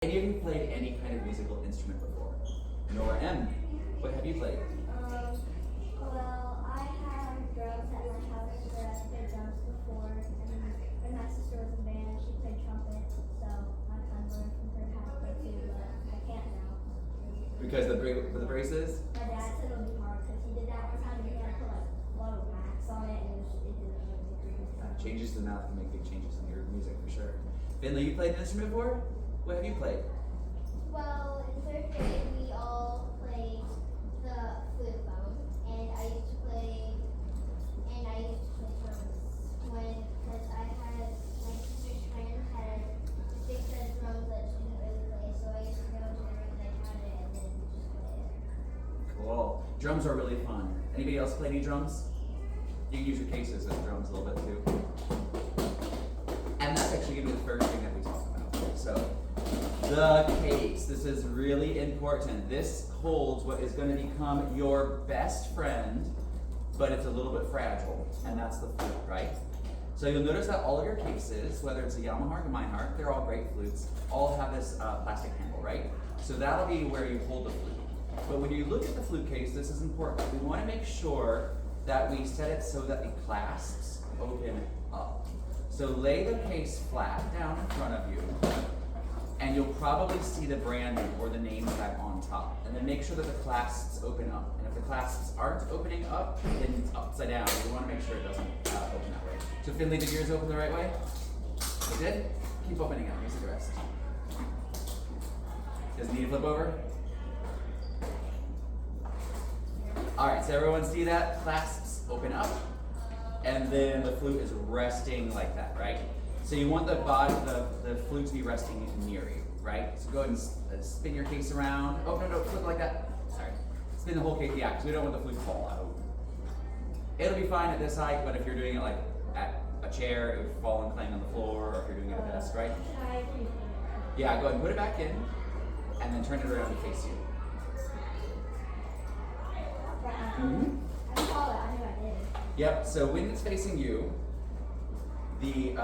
Any of you played any kind of musical instrument before? Nora M., what have you played? Well, I have drums at my house where I played drums before, and when my sister was in band, she played trumpet, so I kind of learned from her how to play too, but I can't now. Because the braces? My dad said it would be hard because he did that one time and he had to put like a lot of wax on it, and it didn't really agree. Changes to the mouth can make big changes in your music for sure. Finley, you played an instrument before? What have you played? Well, in third grade, we all played the flute phone, and I used to play drums because I had my sister's friend had a big set of drums that she didn't really play, so I used to go to the room they had it and then just play it. Cool. Drums are really fun. Anybody else play any drums? You can use your cases as drums a little bit too. And that's actually going to be the first thing that we talk about. So, the case. This is really important. This holds what is going to become your best friend, but it's a little bit fragile, and that's the flute, right? So you'll notice that all of your cases, whether it's a Yamaha or a Meinhardt, they're all great flutes, all have this plastic handle, right? So that'll be where you hold the flute. But when you look at the flute case, this is important. We want to make sure that we set it so that the clasps open up. So lay the case flat down in front of you, and you'll probably see the branding or the name tag on top. And then make sure that the clasps open up. And if the clasps aren't opening up, then it's upside down. We want to make sure it doesn't open that way. So Finley, did yours open the right way? It did? Keep opening up. Use the rest. Does it need to flip over? All right, so everyone see that? Clasps open up, and then the flute is resting like that, right? So you want the body, the flute to be resting near you, right? So go ahead and spin your case around. Oh, no, flip like that. Sorry. Spin the whole case, yeah, because we don't want the flute to fall out. It'll be fine at this height, but if you're doing it like at a chair, it would fall and clang on the floor, or if you're doing it at a desk, right? Yeah, go ahead and put it back in, and then turn it around and face you. Mm-hmm. I saw that, I knew I did. Yep, so when it's facing you, the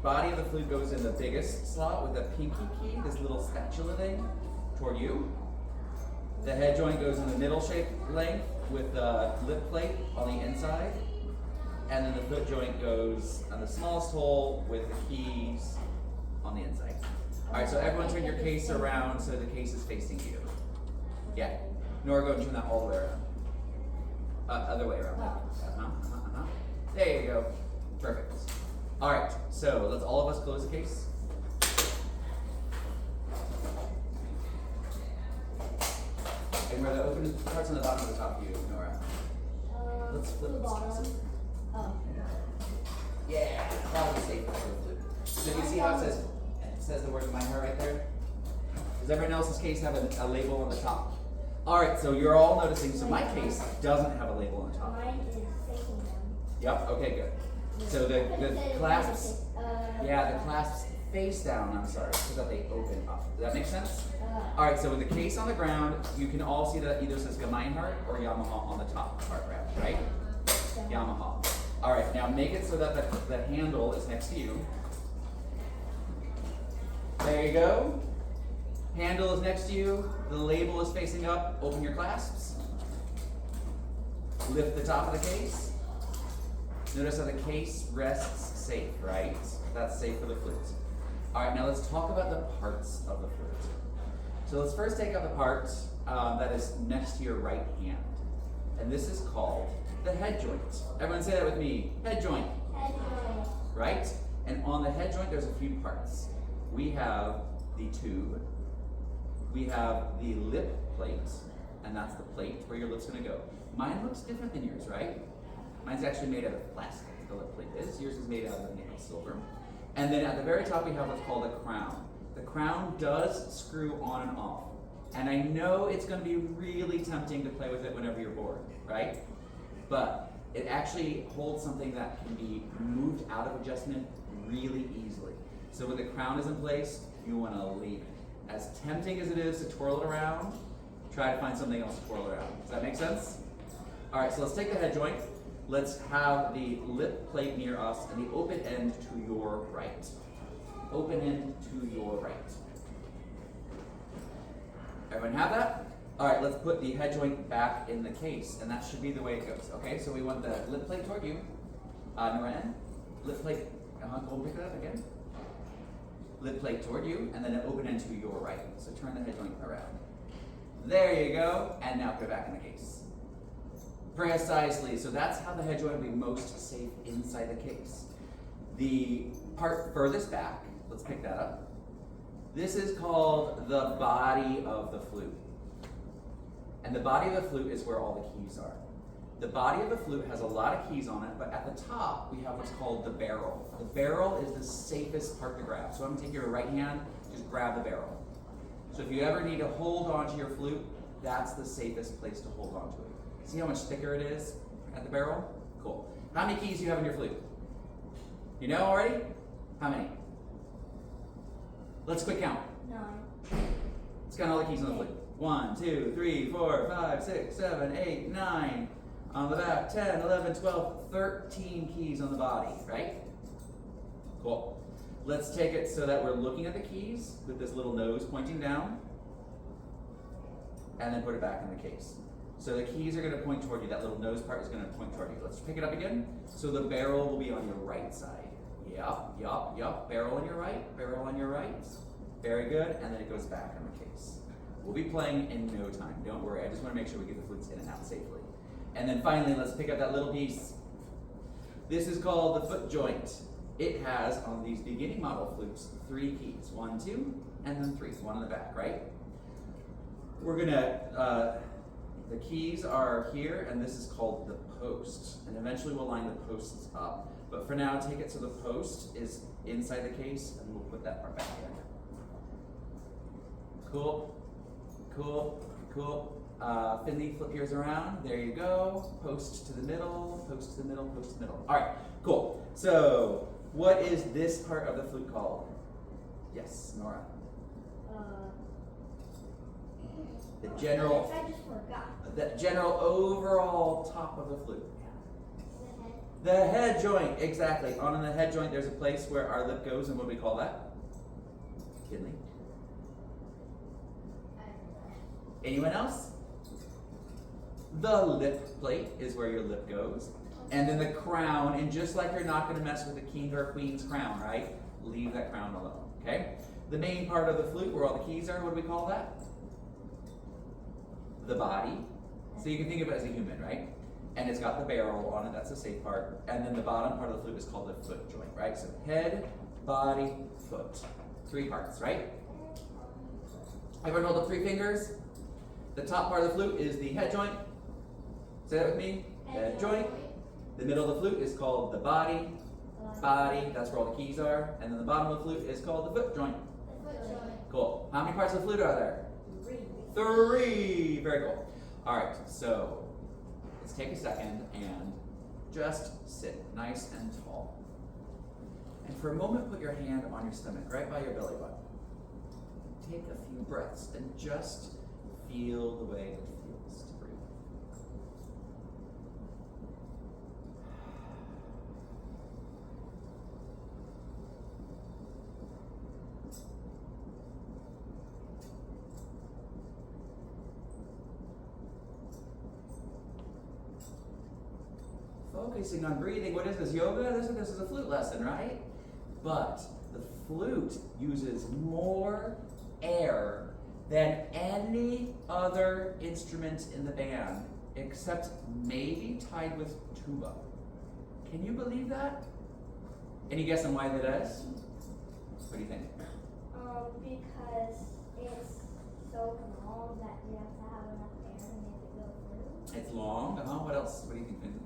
body of the flute goes in the biggest slot with the pinky key, this little spatula thing, toward you. The head joint goes in the middle shape length with the lip plate on the inside. And then the foot joint goes on the smallest hole with the keys on the inside. All right, so everyone turn your case around so the case is facing you. Yeah. Nora, go and turn that all the way around. Other way around. There you go. Perfect. All right, so let's all of us close the case. And where the open parts on the bottom of the top of you, Nora. Let's flip the bottom. Oh. Yeah, probably safe for the flute. So you see how it says the word Meinhardt right there? Does everyone else's case have a label on the top? All right, so you're all noticing, so my case doesn't have a label on the top. Mine is facing them. Yep, okay, good. So the clasps, yeah, the clasps face down, I'm sorry, so that they open up. Does that make sense? All right, so with the case on the ground, you can all see that it either says Meinhardt or Yamaha on the top part, right? Yamaha. All right, now make it so that the handle is next to you. There you go. Handle is next to you. The label is facing up. Open your clasps. Lift the top of the case. Notice how the case rests safe, right? That's safe for the flute. All right, now let's talk about the parts of the flute. So let's first take out the part that is next to your right hand. And this is called the head joint. Everyone say that with me. Head joint. Head joint. Right? And on the head joint, there's a few parts. We have the tube. We have the lip plate, and that's the plate where your lip's gonna go. Mine looks different than yours, right? Mine's actually made out of plastic, the lip plate is. Yours is made out of silver. And then at the very top, we have what's called a crown. The crown does screw on and off. And I know it's gonna be really tempting to play with it whenever you're bored, right? But it actually holds something that can be moved out of adjustment really easily. So when the crown is in place, you wanna leave it. As tempting as it is to twirl it around, try to find something else to twirl around. Does that make sense? All right, so let's take the head joint. Let's have the lip plate near us and the open end to your right. open end to your right. Everyone have that? All right, let's put the head joint back in the case, and that should be the way it goes. Okay, so we want the lip plate toward you. Noran, lip plate, go and pick it up again. Lip plate toward you, and then an open end to your right. So turn the head joint around. There you go, and now put it back in the case. Precisely, so that's how the head joint will be most safe inside the case. The part furthest back, let's pick that up. This is called the body of the flute. And the body of the flute is where all the keys are. The body of the flute has a lot of keys on it, but at the top we have what's called the barrel. The barrel is the safest part to grab. So I'm gonna take your right hand, just grab the barrel. So if you ever need to hold onto your flute, that's the safest place to hold onto it. See how much thicker it is at the barrel? Cool. How many keys do you have in your flute? You know already? How many? Let's quick count. 9. Let's count all the keys on the flute. 1, 2, 3, 4, 5, 6, 7, 8, 9. On the back, 10, 11, 12, 13 keys on the body, right? Cool. Let's take it so that we're looking at the keys with this little nose pointing down, and then put it back in the case. So the keys are gonna point toward you. That little nose part is gonna point toward you. Let's pick it up again. So the barrel will be on your right side. Yup. Barrel on your right, barrel on your right. Very good, and then it goes back in the case. We'll be playing in no time, don't worry. I just wanna make sure we get the flutes in and out safely. And then finally, let's pick up that little piece. This is called the foot joint. It has, on these beginning model flutes, 3 keys. 1, 2, and then 3. 1 in the back, right? We're gonna, the keys are here, and this is called the post. And eventually we'll line the posts up. But for now, take it so the post is inside the case, and we'll put that part back in. Cool. Finley, flip yours around. There you go. Post to the middle, post to the middle, post to the middle. All right, cool. So, what is this part of the flute called? Yes, Nora. The general. I just forgot. The general overall top of the flute. The head. The head joint, exactly. On the head joint, there's a place where our lip goes, and what do we call that? Finley. Anyone else? The lip plate is where your lip goes. And then the crown, and just like you're not going to mess with the king or queen's crown, right? Leave that crown alone, okay? The main part of the flute where all the keys are, what do we call that? The body. So you can think of it as a human, right? And it's got the barrel on it, that's the safe part. And then the bottom part of the flute is called the foot joint, right? So head, body, foot. 3 parts, right? Everyone hold up 3 fingers. The top part of the flute is the head joint. Say that with me. Head joint. The middle of the flute is called the body. Body, that's where all the keys are. And then the bottom of the flute is called the foot joint. Cool. How many parts of the flute are there? 3. Very cool. All right, so let's take a second and just sit nice and tall. And for a moment, put your hand on your stomach, right by your belly button. Take a few breaths and just feel the way it feels to breathe. Focusing on breathing. What is this, yoga? This is a flute lesson, right? But the flute uses more air than any other instrument in the band, except maybe tied with tuba. Can you believe that? Any guess on why that is? What do you think? Because it's so long that you have to have enough air to make it go through. It's long. What else? What do you think, Finley?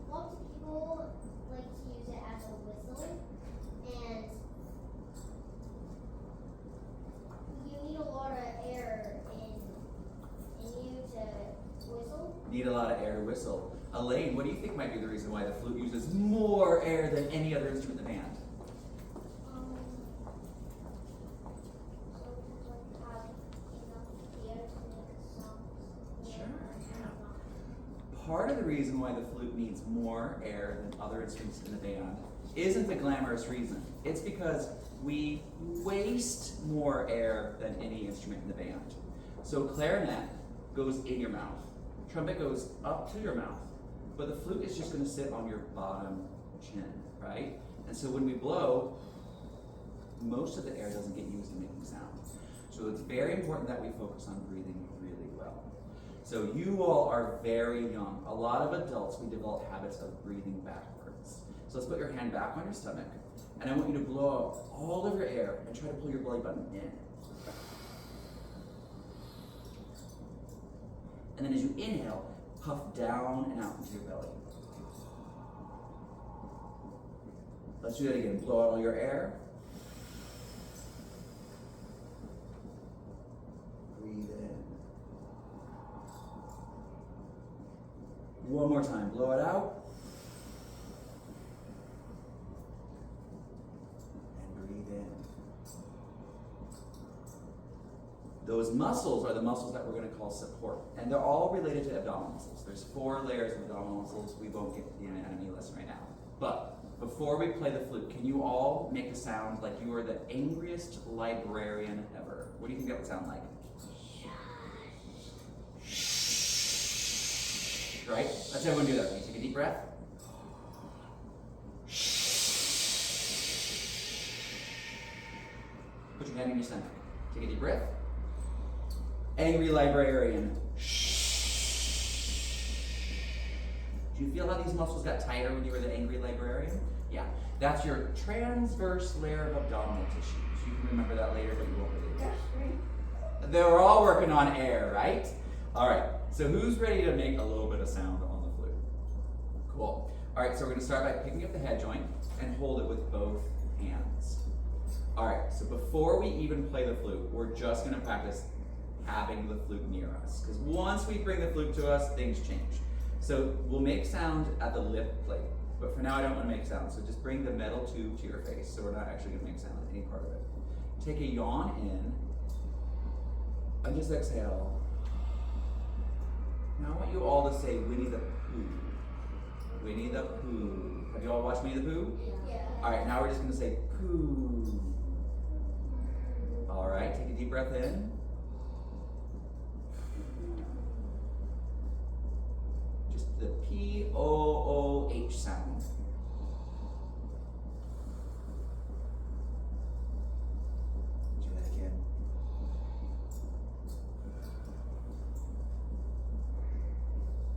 Lots of people like to use it as a whistle, and you need a lot of air in you to whistle. Need a lot of air to whistle. Elaine, what do you think might be the reason why the flute uses more air than any other instrument in the band? So you like have enough air to make songs. Sure, yeah. Part of the reason why the flute needs more air than other instruments in the band isn't the glamorous reason. It's because we waste more air than any instrument in the band. So clarinet goes in your mouth, trumpet goes up to your mouth, but the flute is just going to sit on your bottom chin, right? And so when we blow, most of the air doesn't get used in making sound. So it's very important that we focus on breathing really well. So you all are very young. A lot of adults, we develop habits of breathing backwards. So let's put your hand back on your stomach, and I want you to blow out all of your air and try to pull your belly button in. And then as you inhale, puff down and out into your belly. Let's do that again. Blow out all your air. Breathe in. One more time. Blow it out. And breathe in. Those muscles are the muscles that we're going to call support. And they're all related to abdominal muscles. There's 4 layers of abdominal muscles. We won't get to the anatomy lesson right now. But before we play the flute, can you all make a sound like you are the angriest librarian ever? What do you think that would sound like? Right? Let's everyone do that. Can you take a deep breath? Put your hand in your stomach. Take a deep breath. Angry librarian. Do you feel how these muscles got tighter when you were the angry librarian? Yeah. That's your transverse layer of abdominal tissues. You can remember that later, but you won't really. They were all working on air, right? All right. So who's ready to make a little bit of sound on the flute? Cool. All right. So we're going to start by picking up the head joint and hold it with both hands. All right. So before we even play the flute, we're just going to practice having the flute near us. Because once we bring the flute to us, things change. So we'll make sound at the lip plate. But for now, I don't want to make sound. So just bring the metal tube to your face. So we're not actually going to make sound in any part of it. Take a yawn in. And just exhale. Now I want you all to say Winnie the Pooh. Winnie the Pooh. Have you all watched Winnie the Pooh? Yeah. All right, now we're just going to say Pooh. All right, take a deep breath in. Just the P-O-O-H sound. Do that again.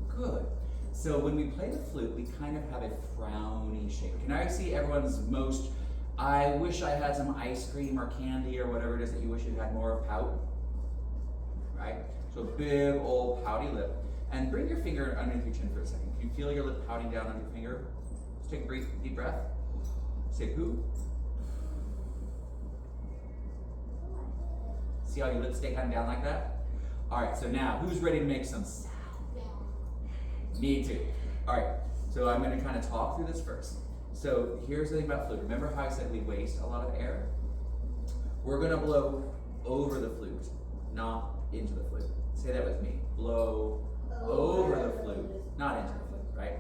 Good. So when we play the flute, we kind of have a frowny shape. Can I see everyone's most, I wish I had some ice cream or candy or whatever it is that you wish you had more of pout? Right? So big old pouty lip. And bring your finger underneath your chin for a second. Can you feel your lip pouting down on your finger? Let's take a deep breath. Say poo. See how your lips stay kind of down like that? All right, so now who's ready to make some sound? Me too. All right, so I'm going to kind of talk through this first. So here's the thing about flute. Remember how I said we waste a lot of air? We're going to blow over the flute, not into the flute. Say that with me. Blow over the flute, not into the flute, right?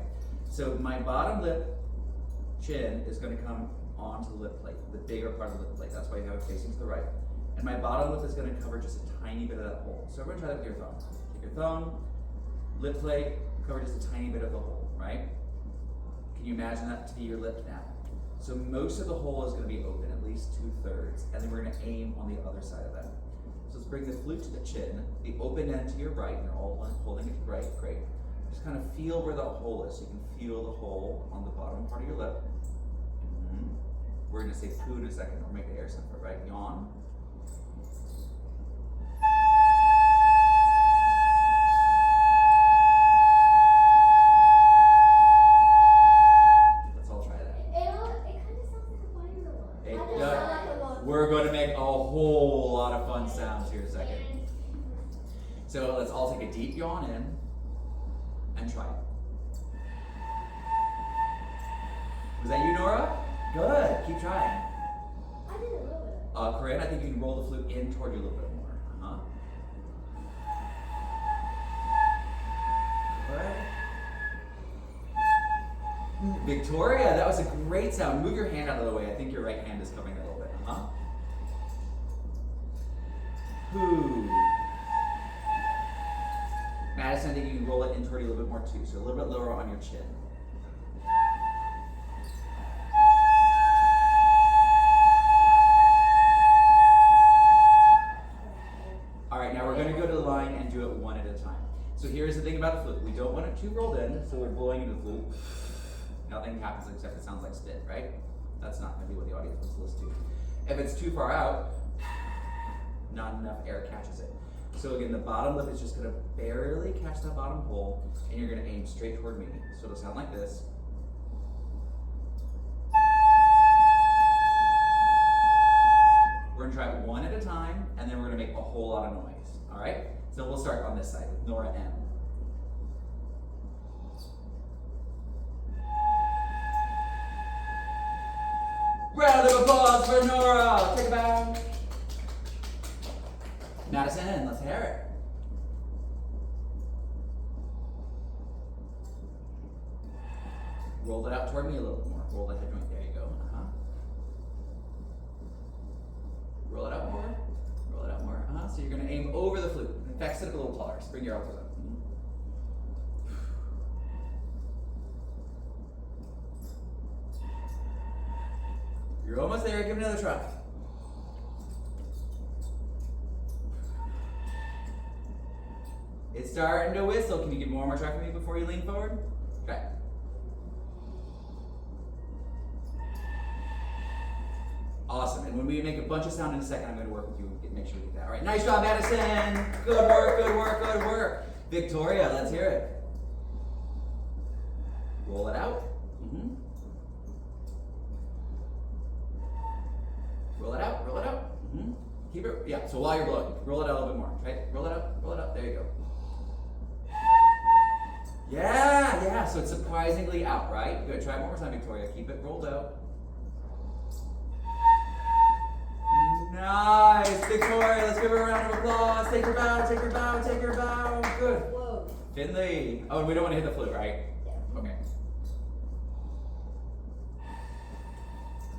So my bottom lip chin is going to come onto the lip plate, the bigger part of the lip plate. That's why you have it facing to the right. And my bottom lip is going to cover just a tiny bit of that hole. So everyone try that with your thumb. Take your thumb, lip plate, cover just a tiny bit of the hole, right? Can you imagine that to be your lip now? So most of the hole is going to be open, at least 2/3, and then we're going to aim on the other side of that. So let's bring the flute to the chin, the open end to your right, and you're all holding it to the right, great. Just kind of feel where the hole is, so you can feel the hole on the bottom part of your lip. We're going to say poo in a second, or make the air sound for it, right? Yawn. We're going to make a whole lot of fun sounds here in a second. So let's all take a deep yawn in and try it. Was that you, Nora? Good. Keep trying. I did a little bit. Corinne, I think you can roll the flute in toward you a little bit more. Good. Victoria, that was a great sound. Move your hand out of the way. I think your right hand is covering that a little bit. Whoo. Madison, I think you can roll it in toward you a little bit more too. So a little bit lower on your chin. All right, now we're going to go to the line and do it one at a time. So here's the thing about the flute. We don't want it too rolled in, so we're blowing into the flute. Nothing happens except it sounds like spit, right? That's not going to be what the audience wants to listen to. If it's too far out, not enough air catches it. So again, the bottom lip is just going to barely catch that bottom hole, and you're going to aim straight toward me. So it'll sound like this. We're going to try it one at a time, and then we're going to make a whole lot of noise. All right? So we'll start on this side with Nora M. Round of applause for Nora. Take a bow. Madison, let's hear it. Roll it out toward me a little bit more. Roll the head joint. There you go. Roll it out more. Roll it out more. So you're going to aim over the flute. In fact, sit up a little taller. Bring your elbows up. You're almost there. Give it another try. It's starting to whistle. Can you give one more try for me before you lean forward? Okay. Awesome. And when we make a bunch of sound in a second, I'm going to work with you and make sure we get that. All right. Nice job, Madison. Good work, good work, good work. Victoria, let's hear it. Roll it out. Roll it out, roll it out. Keep it, yeah, so while you're blowing, roll it out a little bit more, okay? Roll it up, there you go. Yeah, so it's surprisingly out, right? Good, try it one more time, Victoria. Keep it rolled out. Nice, Victoria, let's give her a round of applause. Take her bow, take her bow, take her bow. Good. Whoa. Finley. Oh, and we don't want to hit the flute, right? Yeah. Okay.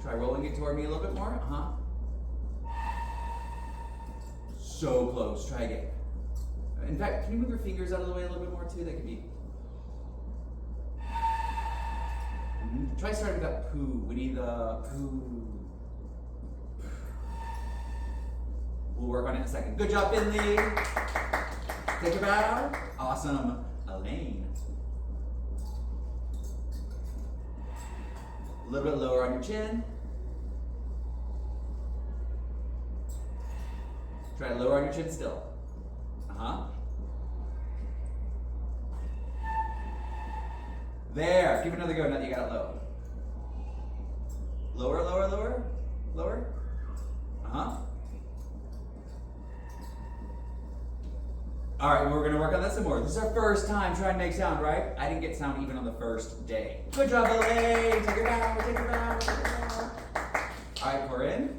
Try rolling it toward me a little bit more. So close. Try again. In fact, can you move your fingers out of the way a little bit more too? That could be. Try starting with that poo. We need the poo. We'll work on it in a second. Good job, Finley. Take a bow. Awesome. Elaine. A little bit lower on your chin. Try to lower on your chin still. There. Give it another go now that you got it low. Lower, lower, lower. Lower. All right, we're going to work on that some more. This is our first time trying to make sound, right? I didn't get sound even on the first day. Good job, Elaine. Take her bow, take her bow, take her bow. All right, pour in.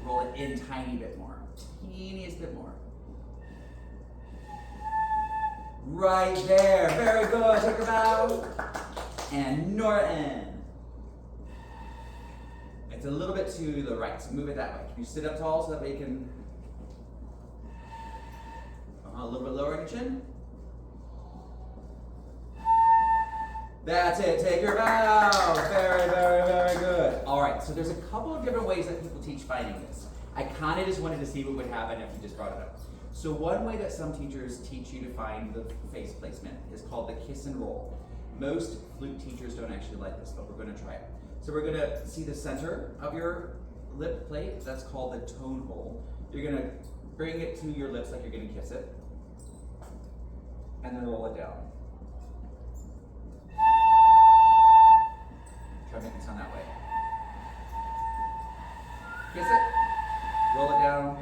Roll it in tiny bit more. Teeniest bit more. Right there. Very good. Take her bow. And Nora in. It's a little bit to the right, so move it that way. Can you sit up tall so that way you can... a little bit lower on your chin. That's it. Take your bow. Very, very, very good. All right, so there's a couple of different ways that people teach finding this. I kind of just wanted to see what would happen if you just brought it up. So one way that some teachers teach you to find the face placement is called the kiss and roll. Most flute teachers don't actually like this, but we're going to try it. So we're going to see the center of your lip plate. That's called the tone hole. You're going to bring it to your lips like you're going to kiss it. And then roll it down. Try making it sound that way. Kiss it. Roll it down.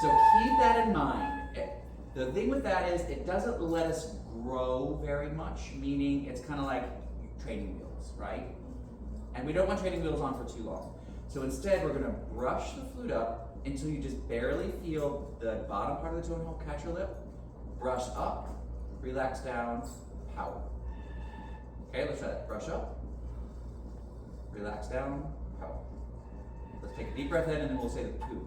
So keep that in mind. The thing with that is it doesn't let us grow very much, meaning it's kind of like training wheels, right? And we don't want training wheels on for too long. So instead, we're gonna brush the flute up until you just barely feel the bottom part of the tone hole catch your lip. Brush up, relax down, pout. Okay, let's try that. Brush up, relax down, pout. Let's take a deep breath in and then we'll say the poo.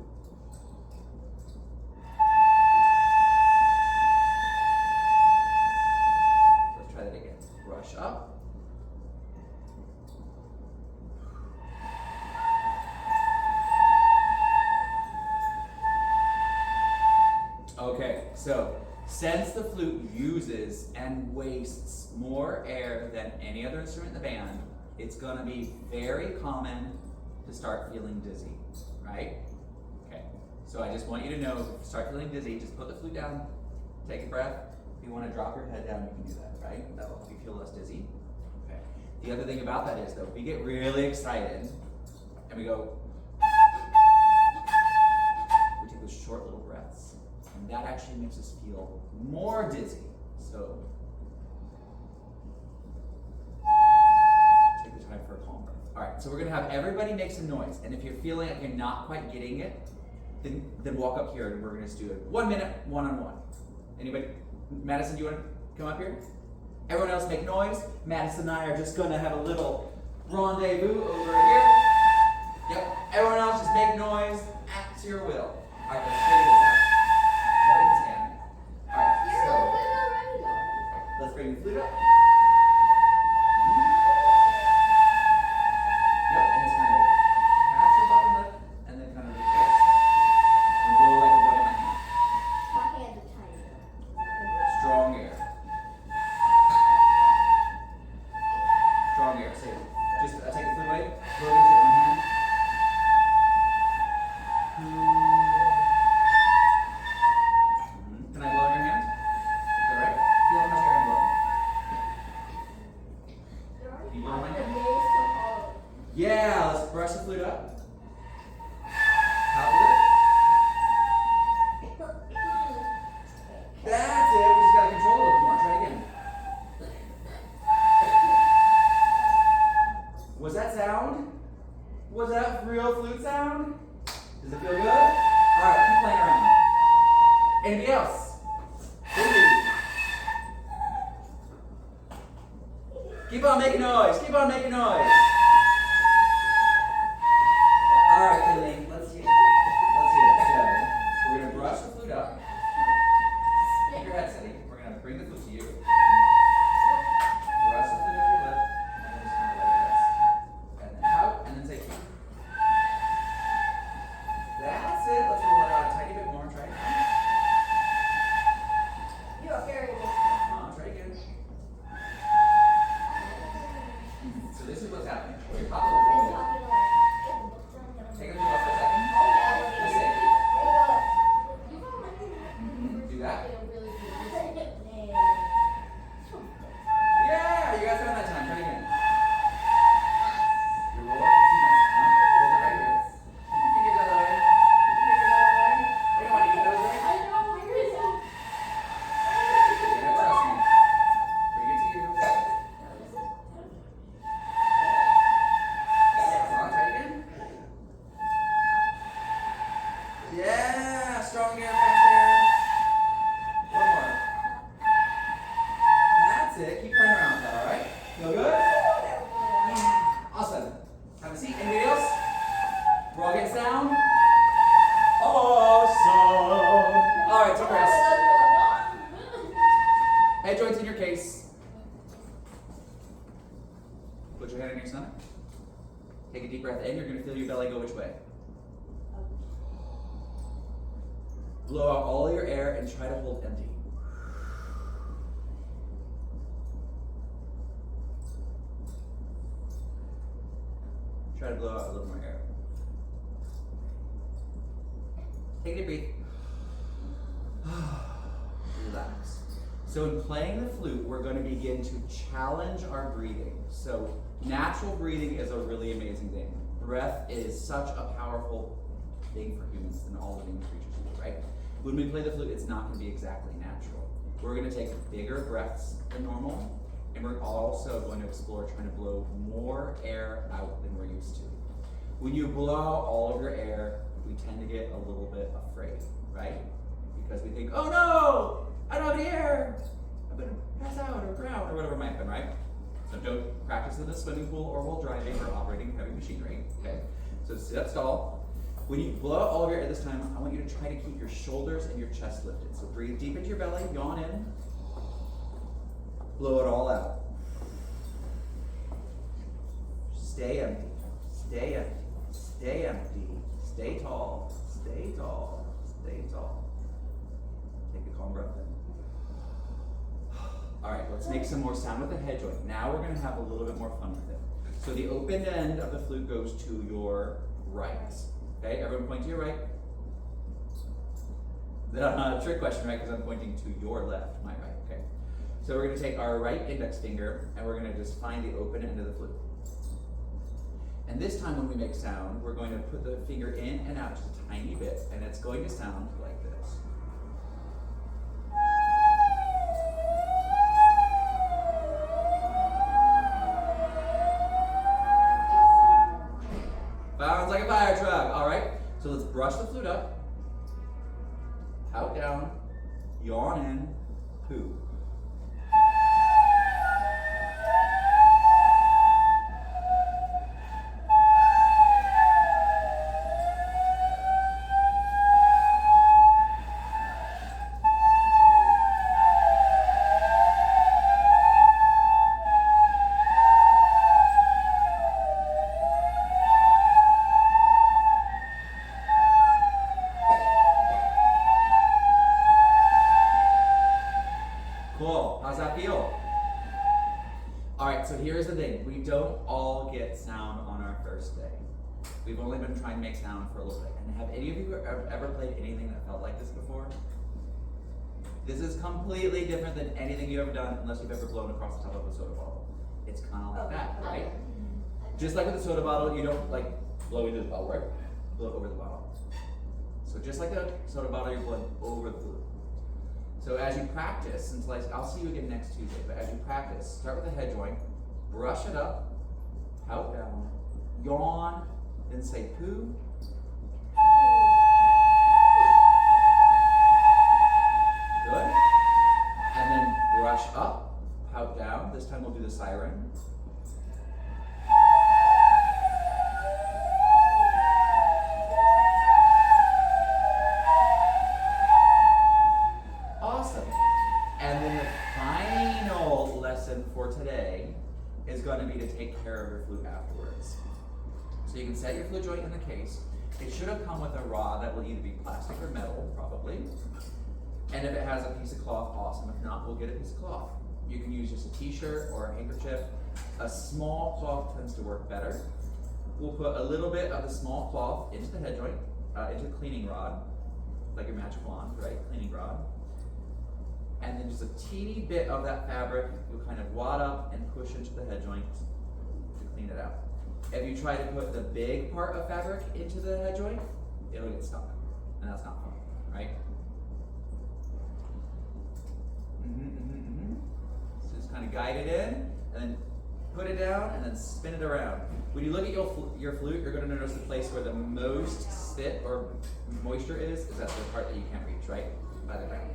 Let's try that again. Brush up. Okay, so since the flute uses and wastes more air than any other instrument in the band, it's going to be very common to start feeling dizzy, right? Okay, so I just want you to know, if you start feeling dizzy, just put the flute down, take a breath. If you want to drop your head down, you can do that, right? That will help you feel less dizzy. Okay. The other thing about that is, though, we get really excited and we go, we take those short little breaths. And that actually makes us feel more dizzy. So take the time for a calm breath. All right, so we're gonna have everybody make some noise. And if you're feeling like you're not quite getting it, then walk up here and we're gonna just do it 1 minute, one-on-one. Anybody? Madison, do you wanna come up here? Everyone else make noise. Madison and I are just gonna have a little rendezvous over here. Yep, everyone else just make noise at your will. All right, let's figure this out. Alright, so let's bring the flute up. Yep, and it's kind of catch your bottom lip and then kind of replace. And blow like a blow in my hand. My hands are tiny. Strong air. Strong air. Say, just take the flute away, blow it into your own hand. Can I blow in your hand? Is that right? Feel how much air I'm blowing. Can you blow in my hand? Yeah, let's brush the flute up. Pout with it. That's it. We just gotta control it a little more. Try it again. Was that sound? Was that real flute sound? Does it feel good? Alright, keep playing around. Anybody else? Keep on making noise. Keep on making noise. Alright, Kayleen, let's see it. Let's see it. So, we're going to brush the flute up. Keep your head steady. We're going to bring the flute to you. Brush the flute up your lip. And then just kind of let it rest. And then out, and then say keep. That's it. Let's roll it out a tiny bit more. Try it again. You are very good. Try again. So this is what's happening. Your pop take a flute off for a second. Just say, do that. Yeah, you guys found that time. Try it again. You roll it. Hold it right here. Keep your fingers out of the way. Keep your fingers out of the way. Hey, come on, you get those right? Yeah, trust me. Bring it to you. Come on, try it again. Yeah, strong air, fast air. One more. That's it. Keep playing around with that, all right? Feel good? Awesome. Have a seat. Anybody else? We're all getting sound? Awesome. All right, take a rest. Head joints in your case. Put your hand on your stomach. Take a deep breath in. You're going to feel your belly go which way? Blow out all your air and try to hold empty. Try to blow out a little more air. Take a deep breath. Relax. So in playing the flute, we're going to begin to challenge our breathing. So natural breathing is a really amazing thing. Breath is such a powerful thing for humans and all living creatures do, right? When we play the flute, it's not going to be exactly natural. We're going to take bigger breaths than normal, and and we're also going to explore trying to blow more air out than we're used to. When you blow all of your air, we tend to get a little bit afraid, right? Because we think, oh no, I don't have any air. I'm gonna pass out or drown or whatever might happen, right? So don't practice in a swimming pool or while driving or operating heavy machinery, okay? So sit up tall. When you blow out all of your air this time, I want you to try to keep your shoulders and your chest lifted. So breathe deep into your belly, yawn in, blow it all out. Stay empty, stay empty, stay empty, stay tall, stay tall, stay tall. Take a calm breath in. All right, let's make some more sound with the head joint. Now we're gonna have a little bit more fun with it. So the open end of the flute goes to your right. Okay, everyone point to your right. Not a trick question, right? Because I'm pointing to your left, my right, okay? So we're gonna take our right index finger and we're gonna just find the open end of the flute. And this time when we make sound, we're going to put the finger in and out just a tiny bit, and it's going to sound like this. Sounds like a fire truck. All right, so let's brush the flute up, pout down, yawn in, poo. Cool. How's that feel? All right, so here's the thing. We don't all get sound on our first day. We've only been trying to make sound for a little bit. And have any of you ever played anything that felt like this before? This is completely different than anything you've ever done unless you've ever blown across the top of a soda bottle. It's kind of like that, right? Just like with the soda bottle, you don't like blow into the bottle, right? Blow over the bottle. So just like a soda bottle, you're blowing over the flute. So as you practice, since like I'll see you again next Tuesday, but as you practice, start with the head joint, brush it up, pout down, yawn, then say poo. Good. And then brush up, pout down. This time we'll do the siren. Awesome. And then the final lesson for today is going to be to take care of your flute afterwards. So you can set your flute joint in the case. It should have come with a rod that will either be plastic or metal, probably. And if it has a piece of cloth, awesome. If not, we'll get a piece of cloth. You can use just a t-shirt or a handkerchief. A small cloth tends to work better. We'll put a little bit of the small cloth into the head joint, into the cleaning rod, like your magic wand, right? Cleaning rod. And then just a teeny bit of that fabric, you'll kind of wad up and push into the head joint to clean it out. If you try to put the big part of fabric into the head joint, it'll get stuck, and that's not fun, right? So just kind of guide it in, and then put it down, and then spin it around. When you look at your flute, you're going to notice the place where the most spit or moisture is that's the part that you can't reach, right? By the ground.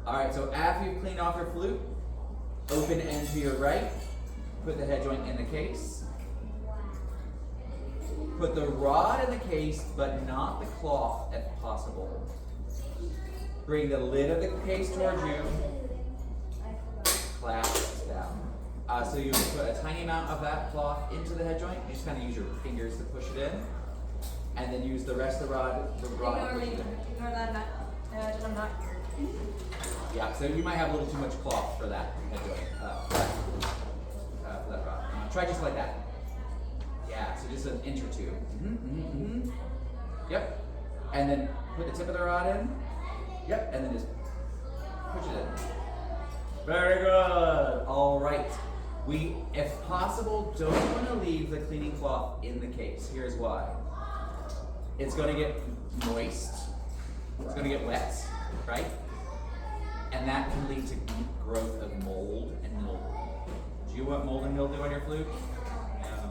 All right, so after you've cleaned off your flute, open end to your right, put the head joint in the case. Put the rod in the case, but not the cloth if possible. Bring the lid of the case towards you. Clasp down. So you put a tiny amount of that cloth into the head joint. You just kind of use your fingers to push it in. And then use the rest of the rod to push it in. Ignore that, I'm not here. Yeah, so you might have a little too much cloth for that head joint, for that rod. Try just like that. Yeah, so just an inch or two. Yep. And then put the tip of the rod in. Yep, and then just push it in. Very good. All right. We, if possible, don't want to leave the cleaning cloth in the case. Here's why. It's going to get moist. It's going to get wet, right? And that can lead to growth of mold and mildew. you want mold and mildew on your flute?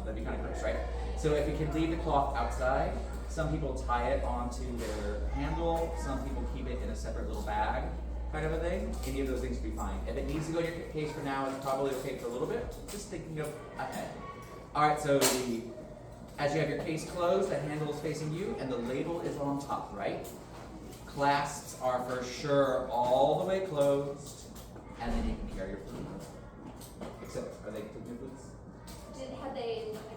That'd be kind of gross, right? So if you can leave the cloth outside, some people tie it onto their handle, some people keep it in a separate little bag, kind of a thing. Any of those things would be fine. If it needs to go in your case for now, it's probably okay for a little bit. Just thinking of ahead. All right, so as you have your case closed, the handle is facing you, and the label is on top, right? Clasps are for sure all the way closed, and then you can carry your flute. Except, are they taking your flutes? I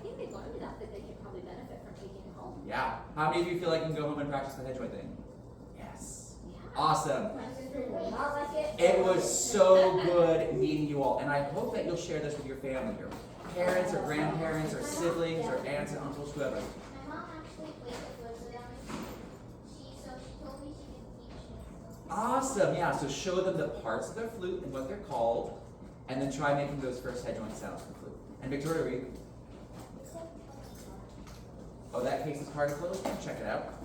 think they learned enough that they could probably benefit from taking it home. Yeah. How many of you feel like you can go home and practice the head joint thing? Yes. Yeah. Awesome. My sister will not like it. It was so good meeting you all, and I hope that you'll share this with your family, your parents or grandparents or siblings or aunts and uncles, whoever. My mom actually played the flute with them. She told me she could teach me. Awesome. Yeah. So show them the parts of their flute and what they're called, and then try making those first head joint sounds for the flute. And Victoria, read. Oh, that case is hard to close? Check it out.